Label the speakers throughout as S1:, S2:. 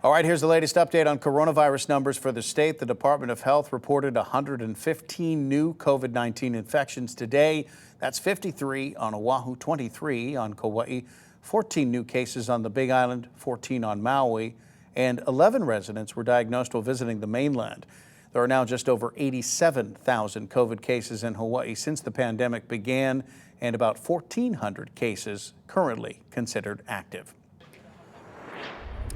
S1: All right, here's the latest update on coronavirus numbers for the state. The Department of Health reported 115 new COVID-19 infections today. That's 53 on Oahu, 23 on Kauai, 14 new cases on the Big Island, 14 on Maui, and 11 residents were diagnosed while visiting the mainland. There are now just over 87,000 COVID cases in Hawaii since the pandemic began, and about 1,400 cases currently considered active.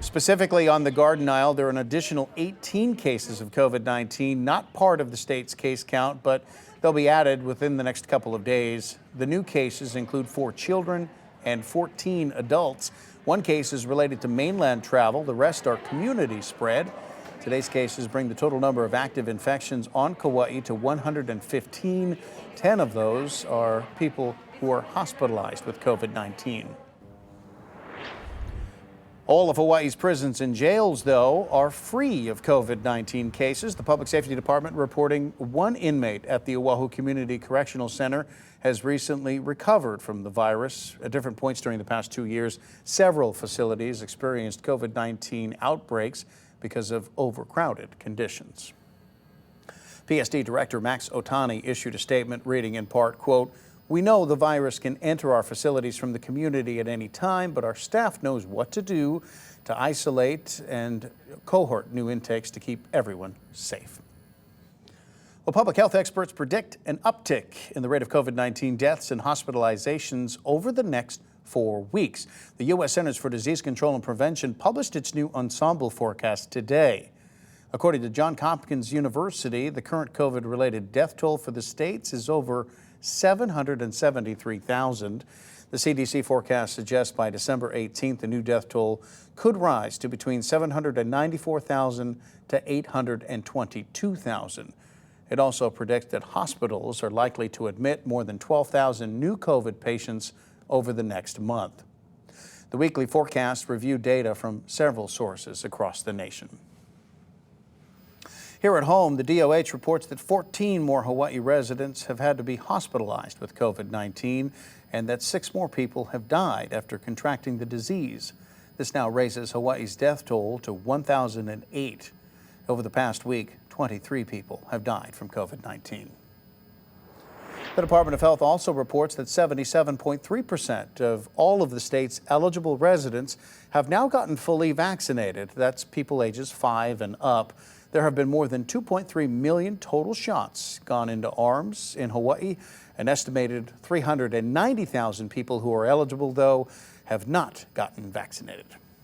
S1: Specifically on the Garden Isle, there are an additional 18 cases of COVID-19, not part of the state's case count, but they'll be added within the next couple of days. The new cases include 4 children and 14 adults. One case is related to mainland travel. The rest are community spread. Today's cases bring the total number of active infections on Kauai to 115. 10 of those are people who are hospitalized with COVID-19. All of Hawaii's prisons and jails, though, are free of COVID-19 cases. The Public Safety Department reporting one inmate at the Oahu Community Correctional Center has recently recovered from the virus. At different points during the past 2 years, several facilities experienced COVID-19 outbreaks because of overcrowded conditions. PSD Director Max Otani issued a statement reading in part, quote, "We know the virus can enter our facilities from the community at any time, but our staff knows what to do to isolate and cohort new intakes to keep everyone safe." Well, public health experts predict an uptick in the rate of COVID-19 deaths and hospitalizations over the next 4 weeks. The U.S. Centers for Disease Control and Prevention published its new ensemble forecast today. According to Johns Hopkins University, the current COVID-related death toll for the states is over 773,000. The CDC forecast suggests by December 18th, the new death toll could rise to between 794,000 to 822,000. It also predicts that hospitals are likely to admit more than 12,000 new COVID patients over the next month. The weekly forecast reviewed data from several sources across the nation. Here at home, the DOH reports that 14 more Hawaii residents have had to be hospitalized with COVID-19 and that 6 more people have died after contracting the disease. This now raises Hawaii's death toll to 1,008. Over the past week, 23 people have died from COVID-19. The Department of Health also reports that 77.3% of all of the state's eligible residents have now gotten fully vaccinated. That's people ages 5 and up. There have been more than 2.3 million total shots gone into arms in Hawaii. An estimated 390,000 people who are eligible, though, have not gotten vaccinated.